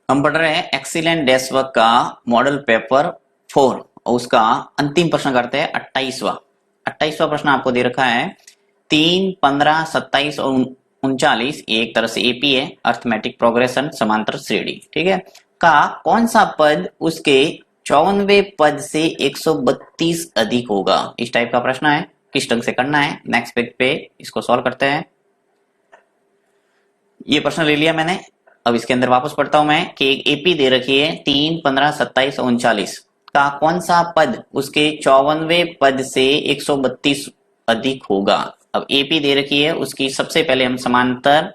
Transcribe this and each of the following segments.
हम पढ़ रहे हैं एक्सीलेंट डेस्क वर्क का मॉडल पेपर 4 और उसका अंतिम प्रश्न करते हैं 28वां प्रश्न आपको दे रखा है 3, 15, 27 और 39 एक तरह से एपी है अर्थमेटिक प्रोग्रेशन समांतर श्रेणी ठीक है का कौन सा पद उसके 54वें पद से 132 अधिक होगा। इस टाइप का प्रश्न है, किस ढंग से करना है नेक्स्ट पेज पे इसको सॉल्व करते हैं। ये प्रश्न ले लिया मैंने, अब इसके अंदर वापस पढ़ता हूं मैं कि एक एपी दे रखी है 3, 15, 27 और 39 का कौन सा पद उसके 54वें पद से 132 अधिक होगा। अब एपी दे रखी है, उसकी सबसे पहले हम समांतर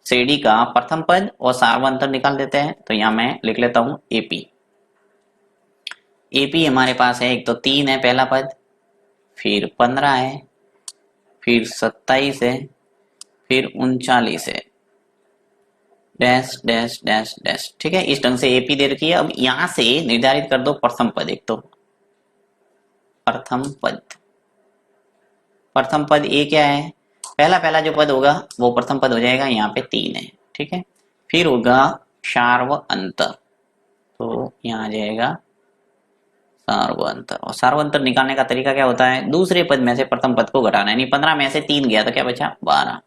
श्रेणी का प्रथम पद और सार्वंतर निकाल देते हैं। तो यहां मैं लिख लेता हूं एपी। एपी हमारे पास है, एक तो 3 है पहला पद, फिर 15 है, फिर 27 है, फिर 39 है, डैश डैश डैश डैश ठीक है। इस ढंग से एपी दे रखी है। अब यहां से निर्धारित कर दो प्रथम पद। एक तो प्रथम पद ए क्या है, पहला जो पद होगा वो प्रथम पद हो जाएगा, यहाँ पे 3 है ठीक है। फिर होगा सार्वअंतर, तो यहाँ आ जाएगा सार्वअंतर। और सार्वअंतर निकालने का तरीका क्या होता है, दूसरे पद में से प्रथम पद को घटाना है। यानी 15 में से 3 गया तो क्या बचा 12।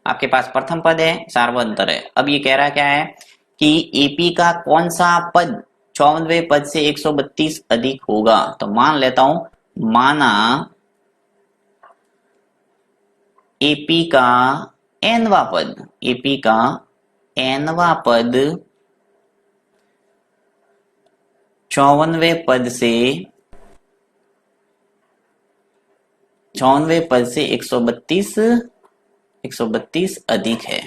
आपके पास प्रथम पद है, सार्वअंतर है। अब ये कह रहा क्या है कि एपी का कौन सा पद 54वें पद से 132 अधिक होगा। तो मान लेता हूं, माना एपी का एनवा पद 54वें पद से 132 अधिक है,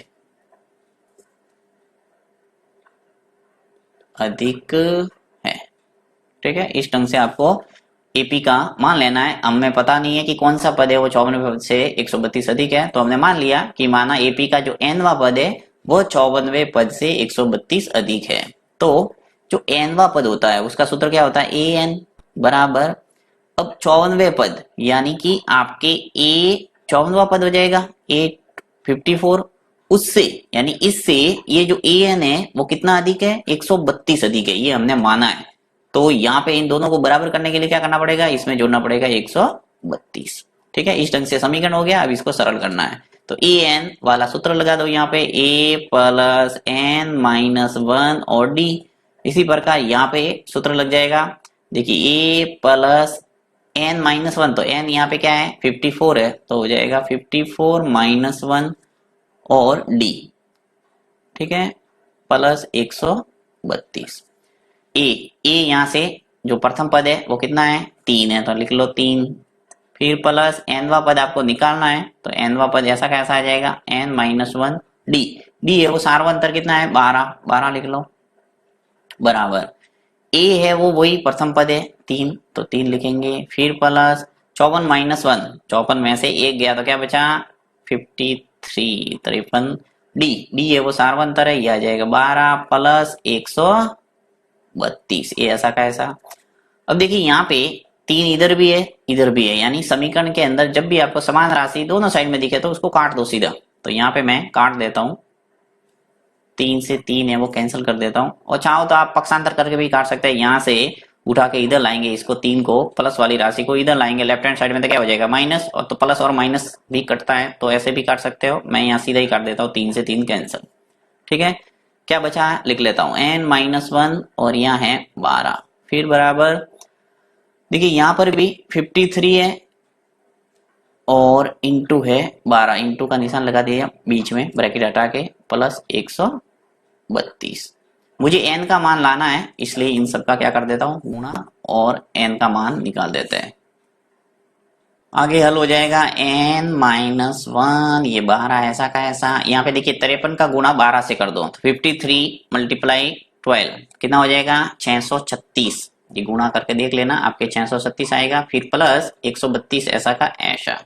ठीक है। इस ढंग से आपको एपी का मान लेना है। हमें पता नहीं है कि कौन सा पद है वो 54वें पद से 132 अधिक है, तो हमने मान लिया कि माना एपी का जो एनवा पद है वो 54वें पद से 132 अधिक है। तो जो एनवा पद होता है उसका सूत्र क्या होता है, ए एन बराबर, अब 54वें पद यानी कि आपके ए 54वां पद हो जाएगा ए 54, उससे यानी इससे ये जो ए एन है वो कितना अधिक है, 132 अधिक है, ये हमने माना है। तो यहाँ पे इन दोनों को बराबर करने के लिए क्या करना पड़ेगा, इसमें जोड़ना पड़ेगा 132 ठीक है। इस ढंग से समीकरण हो गया। अब इसको सरल करना है तो ए एन वाला सूत्र लगा दो यहाँ पे, ए प्लस एन माइनस 1 और डी। इसी प्रकार यहाँ पे सूत्र लग जाएगा, देखिए ए प्लस एन माइनस 1, तो एन यहाँ पे क्या है 54 है, तो हो जाएगा 54 माइनस 1 और डी ठीक है प्लस 132। ए यहां से जो प्रथम पद है वो कितना है 3 है, तो लिख लो 3। फिर प्लस एनवा पद आपको निकालना है, तो एनवा पद ऐसा कैसा आ जाएगा एन माइनस 1 डी है वो सार्वअंतर कितना है 12 लिख लो बराबर, ए है वो वही प्रथम पद है 3, तो 3 लिखेंगे। फिर प्लस 54 माइनस 1, 54 में से 1 गया तो क्या बचा 53 डी है वो सार्वअंतर है, ये आ जाएगा 12 प्लस 132, ये ऐसा का ऐसा। अब देखिए यहाँ पे 3 इधर भी है इधर भी है, यानी समीकरण के अंदर जब भी आपको समान राशि दोनों साइड में दिखे तो उसको काट दो सीधा। तो यहाँ पे मैं काट देता हूं, 3 से 3 है वो कैंसिल कर देता हूं, और चाहो तो आप पक्षांतर करके भी काट सकते हैं। यहाँ से उठा के इधर लाएंगे इसको, 3 को प्लस वाली राशि को इधर लाएंगे लेफ्ट हैंड साइड में, तो क्या हो जाएगा माइनस, और तो प्लस और माइनस भी कटता है तो ऐसे भी काट सकते हो। मैं यहाँ सीधा ही काट देता हूँ, 3 से 3 कैंसिल ठीक है। क्या बचा है लिख लेता हूं एन माइनस 1 और यहाँ है 12, फिर बराबर देखिए यहाँ पर भी 53 है और इंटू है 12, इंटू का निशान लगा दिया बीच में ब्रैकेट हटा के, प्लस 132। मुझे एन का मान लाना है इसलिए इन सब का क्या कर देता हूं गुणा और एन का मान निकाल देते हैं। आगे हल हो जाएगा एन माइनस 1, ये 12 ऐसा का ऐसा। यहाँ पे देखिए 53 का गुणा 12 से कर दो तो 53 मल्टीप्लाई 12 कितना हो जाएगा 636, ये गुणा करके देख लेना आपके 636 आएगा। फिर प्लस 132 ऐसा का ऐसा,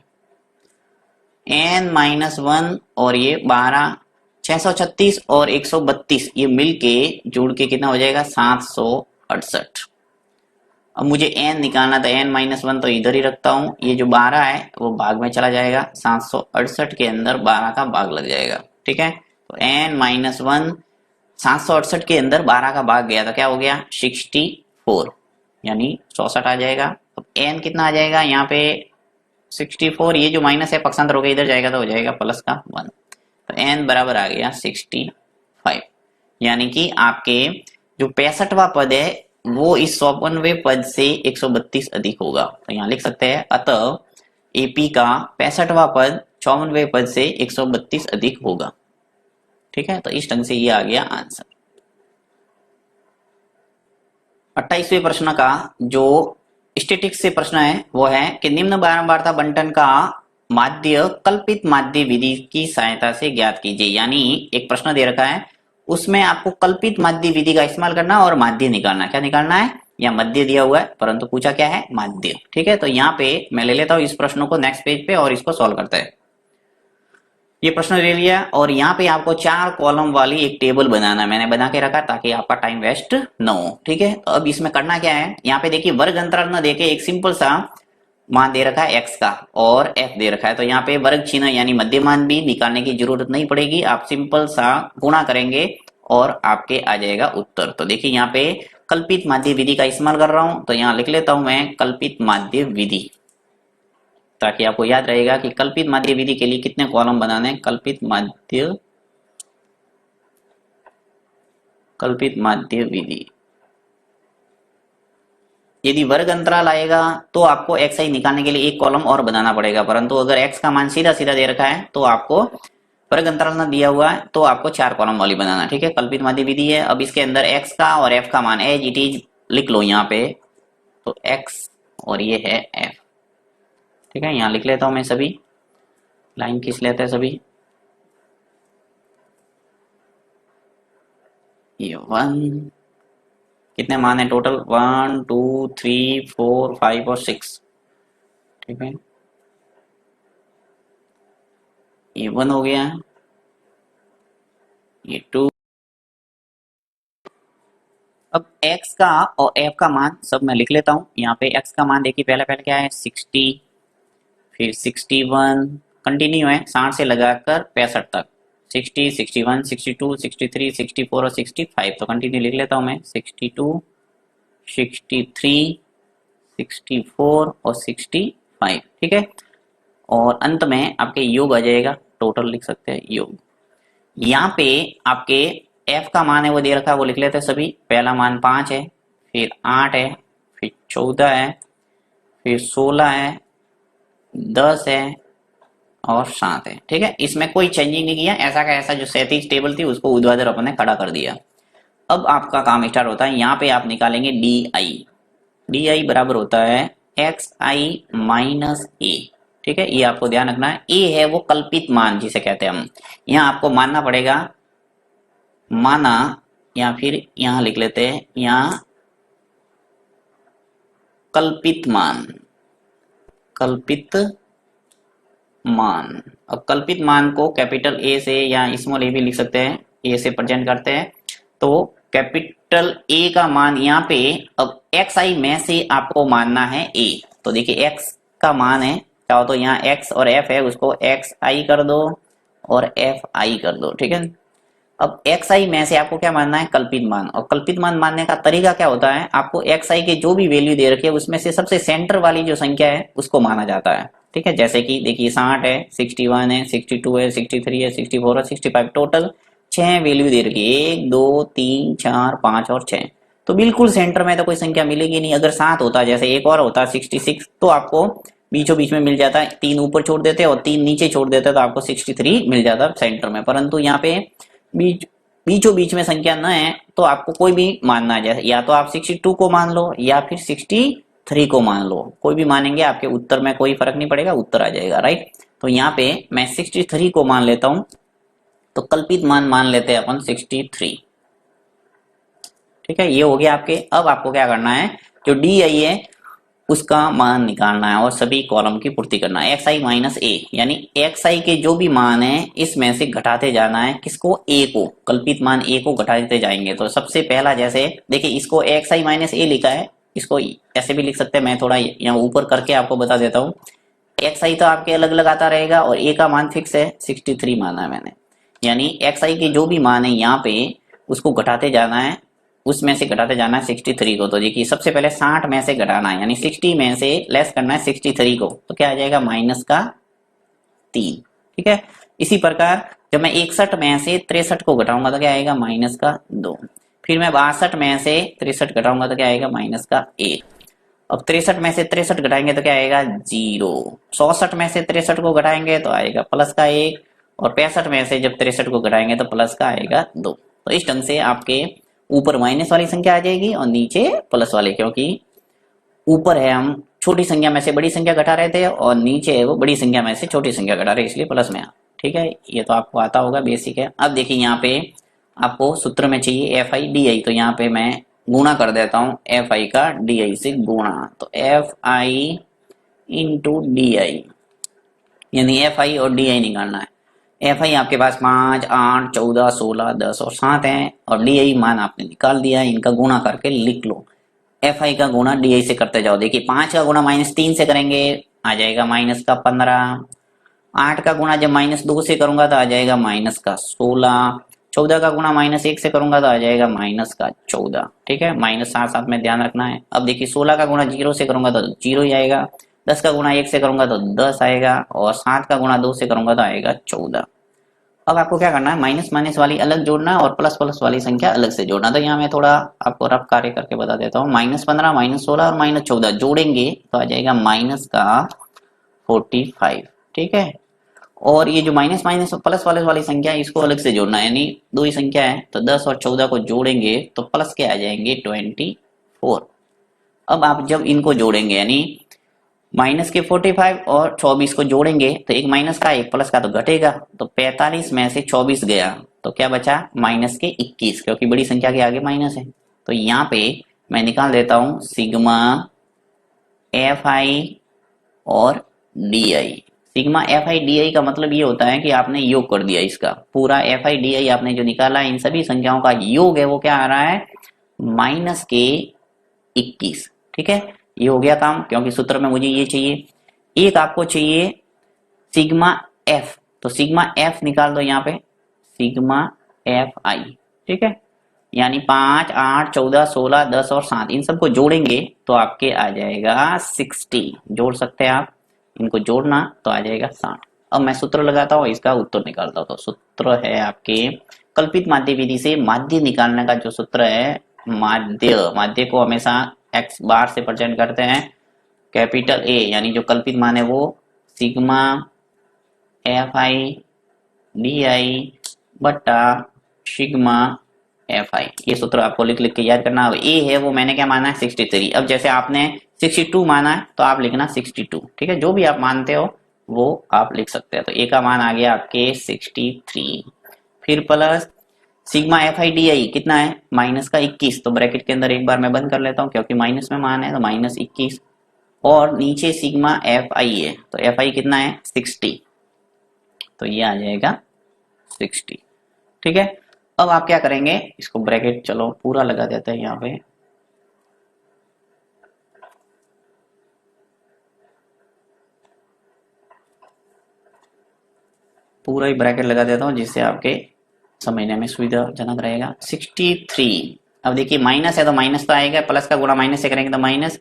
एन माइनस 1 और ये 12, 636 और 132 ये मिलके जोड़ के कितना हो जाएगा 768। अब मुझे एन निकालना था, एन माइनस 1 तो इधर ही रखता हूं, ये जो 12 है वो भाग में चला जाएगा, 768 के अंदर 12 का भाग लग जाएगा ठीक है। तो एन माइनस 1 768 के अंदर 12 का भाग गया तो क्या हो गया 64, यानी 64 आ जाएगा। अब n कितना आ जाएगा यहाँ पे 64, ये जो माइनस है पक्षांतर होकर इधर जाएगा तो हो जाएगा प्लस का 1, तो n बराबर आ गया 65, यानी कि आपके जो 65वां पद है वो इस 54वें पद से 132 अधिक होगा। तो यहाँ लिख सकते हैं अतः एपी का 65वां पद 54वें पद से 132 अधिक होगा। ठीक है, तो इस ढंग से ये आ गया आंसर। 28वें प्रश्न का जो स्टैटिस्टिक्स से प्रश्न है वो है कि निम्न बारंबारता बंटन का माध्य कल्पित माध्य विधि की सहायता से ज्ञात कीजिए। यानी एक प्रश्न दे रखा है, उसमें आपको कल्पित माध्य विधि का इस्तेमाल करना और माध्य निकालना। क्या निकालना है? या मध्य दिया हुआ है परंतु पूछा क्या है? माध्य। ठीक है, तो यहाँ पे मैं ले लेता हूँ इस प्रश्न को नेक्स्ट पेज पे और इसको सॉल्व करते हैं। ये प्रश्न ले लिया और यहाँ पे आपको 4 कॉलम वाली एक टेबल बनाना मैंने बना के रखा ताकि आपका टाइम वेस्ट न हो। ठीक है, तो अब इसमें करना क्या है, यहाँ पे देखिए वर्ग अंतराल न देके एक सिंपल सा मान दे रखा है x का और f दे रखा है, तो यहाँ पे वर्ग चिन्ह यानी मध्यमान भी निकालने की जरूरत नहीं पड़ेगी। आप सिंपल सा गुणा करेंगे और आपके आ जाएगा उत्तर। तो देखिए यहाँ पे कल्पित माध्य विधि का इस्तेमाल कर रहा हूं, तो यहाँ लिख लेता हूं मैं कल्पित माध्य विधि, ताकि आपको याद रहेगा कि कल्पित माध्य विधि के लिए कितने कॉलम बनाने हैं। कल्पित माध्य विधि, यदि वर्ग अंतराल आएगा तो आपको xi निकालने के लिए एक कॉलम और बनाना पड़ेगा, परंतु अगर x का मान सीधा सीधा दे रखा है तो आपको वर्ग अंतराल न दिया हुआ है तो आपको 4 कॉलम वाली बनाना। ठीक है, कल्पित माध्य विधि है। अब इसके अंदर x का और f का मान एज इट इज लिख लो यहाँ पे, तो x और ये है f। ठीक है, यहाँ लिख लेता हूं मैं, सभी लाइन खींच लेते हैं सभी। ये 1 कितने मान है टोटल, 1 2 3 4 5 और 6। ठीक है, ये 1 हो गया, ये 2। अब x का और f का मान सब मैं लिख लेता हूं। यहाँ पे x का मान देखिए पहले क्या है 60, फिर 61, कंटिन्यू है 60 से लगाकर 65 तक, 60 61 62 63 64 और 65। तो कंटिन्यू लिख लेता हूं मैं 62 63 64 और 65। ठीक है, और अंत में आपके योग आ जाएगा, टोटल लिख सकते हैं योग। यहाँ पे आपके f का मान है वो दे रखा है, वो लिख लेते हैं सभी। पहला मान 5 है, फिर 8 है, फिर 14 है, फिर 16 है, 10 है और 7 है। ठीक है, इसमें कोई चेंजिंग नहीं किया, ऐसा का ऐसा जो 37 टेबल थी उसको ऊर्ध्वाधर अपन ने खड़ा कर दिया। अब आपका काम स्टार्ट होता है, यहाँ पे आप निकालेंगे डी बराबर होता है xi माइनस ए। ठीक है, ये आपको ध्यान रखना है। ए है वो कल्पित मान जिसे कहते हैं हम, यहाँ आपको मानना पड़ेगा, माना, या फिर यहाँ लिख लेते हैं यहाँ कल्पित मान, कल्पित मान। अब कल्पित मान को कैपिटल ए से या स्मॉल ए भी लिख सकते हैं, ए से प्रेजेंट करते हैं। तो कैपिटल ए का मान यहाँ पे, अब xi में से आपको मानना है a। तो देखिए x का मान है, चाहो तो यहाँ x और f है उसको xi कर दो और fi कर दो। ठीक है, अब xi में से आपको क्या मानना है? कल्पित मान। और कल्पित मान मानने का तरीका क्या होता है, आपको xi के जो भी वैल्यू दे रखी है उसमें से सबसे सेंटर वाली जो संख्या है उसको माना जाता है। ठीक है, जैसे कि देखिए 60 है, 61 है, 62 है, 63 है, 64 और 65, टोटल 6 वैल्यू दे रखी है, 1 2 3 4 5 और 6। तो बिल्कुल सेंटर में तो कोई संख्या मिलेगी नहीं। अगर 7 होता, जैसे एक और होता 66, तो आपको बीचों बीच में मिल जाता है, 3 ऊपर छोड़ देते और 3 नीचे छोड़ देते तो आपको 63 मिल जाता सेंटर में। परंतु यहाँ पे बीचों बीच में संख्या न है तो आपको कोई भी मानना है, जैसे या तो आप 62 को मान लो या फिर 63 को मान लो, कोई भी मानेंगे आपके उत्तर में कोई फर्क नहीं पड़ेगा, उत्तर आ जाएगा। राइट, तो यहाँ पे मैं 63 को मान लेता हूं, तो कल्पित मान लेते हैं अपन 63। ठीक है, ये हो गया आपके। अब आपको क्या करना है, जो डी आई है उसका मान निकालना है और सभी कॉलम की पूर्ति करना है। xi माइनस ए, यानी xi के जो भी मान है इसमें से घटाते जाना है, किसको? a को, कल्पित मान a को घटाते जाएंगे। तो सबसे पहला, जैसे देखिए इसको xi माइनस ए लिखा है, इसको ऐसे भी लिख सकते हैं, मैं थोड़ा यहाँ ऊपर करके आपको बता देता हूँ। xi तो आपके अलग अलग आता रहेगा और a का मान फिक्स है, 63 माना है मैंने। यानी xi के जो भी मान है यहाँ पे उसको घटाते जाना है, उसमें से घटाते जाना है 63 को। तो देखिए सबसे पहले 60 में से घटाना है, यानी 60 में से लेस करना है 63 को, तो क्या आ जाएगा माइनस का 3। ठीक है, इसी प्रकार जब मैं 61 में से 63 को घटाऊंगा तो क्या आएगा माइनस का 2। फिर मैं 62 में से 63 घटाऊंगा तो क्या आएगा माइनस का 1। अब 63 में से 63 घटाएंगे तो क्या आएगा 0। 64 में से 63 को घटाएंगे तो आएगा प्लस का 1, और 65 में से जब 63 को घटाएंगे तो प्लस का आएगा 2। तो इस ढंग से आपके ऊपर माइनस वाली संख्या आ जाएगी और नीचे प्लस वाली, क्योंकि ऊपर है हम छोटी संख्या में से बड़ी संख्या घटा रहे थे और नीचे है वो बड़ी संख्या में से छोटी संख्या घटा रहे, इसलिए प्लस में आ। ठीक है, ये तो आपको आता होगा, बेसिक है। अब देखिए यहाँ पे आपको सूत्र में चाहिए एफ आई डी आई, तो यहाँ पे मैं गुणा कर देता हूँ एफ आई का डी आई से गुणा, तो F I into D I, यानी एफ आई और डी आई निकालना है। एफ आई आपके पास 5, 8, 14, 16, 10 और 7 है, और डी आई मान आपने निकाल दिया, इनका गुणा करके लिख लो। एफ आई का गुणा डी आई से करते जाओ। देखिए 5 का गुणा -3 से करेंगे आ जाएगा माइनस का 15, 8 का गुणा जब -2 से करूंगा तो आ जाएगा माइनस का 16, 14 का गुणा -1 से करूंगा तो आ जाएगा माइनस का 14। ठीक है, माइनस साथ साथ में ध्यान रखना है। अब देखिए 16 का गुणा 0 से करूंगा तो 0 ही आएगा, 10 का गुणा 1 से करूंगा तो 10 आएगा, और 7 का गुणा 2 से करूंगा तो आएगा 14। अब आपको क्या करना है, माइनस माइनस वाली अलग जोड़ना और प्लस प्लस वाली संख्या अलग से जोड़ना। तो यहाँ मैं थोड़ा आपको रफ कार्य करके बता देता हूँ। -15, -16 और -14 जोड़ेंगे तो आ जाएगा माइनस का 45। ठीक है, और ये जो माइनस माइनस प्लस वाली संख्या है इसको अलग से जोड़ना है, यानी दो ही संख्या है तो 10 और 14 को जोड़ेंगे तो प्लस के आ जाएंगे 24। अब आप जब इनको जोड़ेंगे यानी माइनस के 45 और 24 को जोड़ेंगे तो एक माइनस का एक प्लस का तो घटेगा, तो 45 में से 24 गया तो क्या बचा माइनस के 21, क्योंकि बड़ी संख्या के आगे माइनस है। तो यहाँ पे मैं निकाल देता हूं सिग्मा एफ आई और D I. Sigma F I D I का मतलब ये होता है कि आपने योग कर दिया, इसका पूरा एफ आई डी आई आपने जो निकाला है इन सभी संख्याओं का योग है वो क्या आ रहा है माइनस के 21। ठीक है, ये हो गया काम, क्योंकि सूत्र में मुझे ये चाहिए। एक आपको चाहिए सिग्मा एफ, तो सिग्मा एफ निकाल दो यहाँ पे, सिग्मा एफ आई। ठीक है, यानी 5, 8, 14, 16, 10 और 7 इन सबको जोड़ेंगे तो आपके आ जाएगा 60। जोड़ सकते हैं आप, इनको जोड़ना तो आ जाएगा 60। अब मैं सूत्र लगाता हूँ, इसका उत्तर निकालता हूँ। तो सूत्र है आपके कल्पित माध्य विधि से माध्य निकालने का जो सूत्र है, माध्य को हमेशा x बार से प्रेजेंट करते हैं, कैपिटल ए यानी जो कल्पित मान है वो sigma F I D I बट्टा सिग्मा एफ आई। ये सूत्र आपको लिख लिख के याद करना। अब ए है वो मैंने क्या माना है 63। अब जैसे आपने 62 माना है तो आप लिखना 62। ठीक है, जो भी आप मानते हो वो आप लिख सकते हैं। तो ए का मान आ गया आपके 63, फिर plus sigma F I D I कितना है माइनस का 21, तो ब्रैकेट के अंदर एक बार मैं बंद कर लेता हूँ क्योंकि माइनस में मान है तो -21, और नीचे सिग्मा एफ आई है तो एफ आई कितना है 60, तो ये आ जाएगा 60। ठीक है, अब आप क्या करेंगे, इसको ब्रैकेट चलो पूरा लगा देते हैं यहाँ पे, पूरा ही ब्रैकेट लगा देता हूँ जिससे आपके समझने में सुविधाजनक रहेगा। 63, अब देखिए माइनस है तो माइनस तो आएगा, प्लस का गुणा माइनस से करेंगे तो माइनस,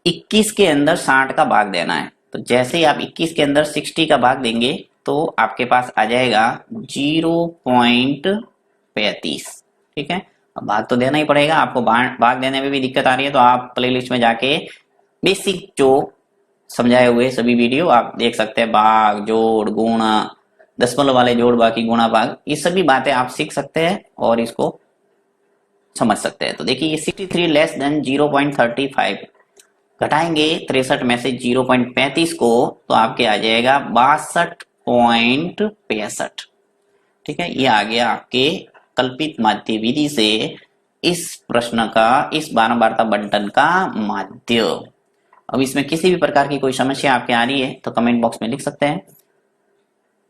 21 के अंदर 60 का भाग देना है, तो जैसे ही आप 21 के अंदर 60 का भाग देंगे तो आपके पास आ जाएगा 0.35। ठीक है, अब भाग तो देना ही पड़ेगा आपको, भाग देने में भी दिक्कत आ रही है तो आप प्लेलिस्ट में जाके बेसिक जो समझाए हुए सभी वीडियो आप देख सकते हैं, भाग, जोड़, गुणा, दशमलव वाले जोड़, बाकी गुणा, भाग, ये सभी बातें आप सीख सकते हैं और इसको समझ सकते हैं। तो देखिए ये 63 लेस देन 0.35 घटाएंगे 63 में से 0.35 को तो आपके आ जाएगा 62.65। ठीक है, ये आ गया आपके कल्पित माध्य विधि से इस प्रश्न का, इस बारंबारता बंटन का माध्य। अब इसमें किसी भी प्रकार की कोई समस्या आपके आ रही है तो कमेंट बॉक्स में लिख सकते हैं।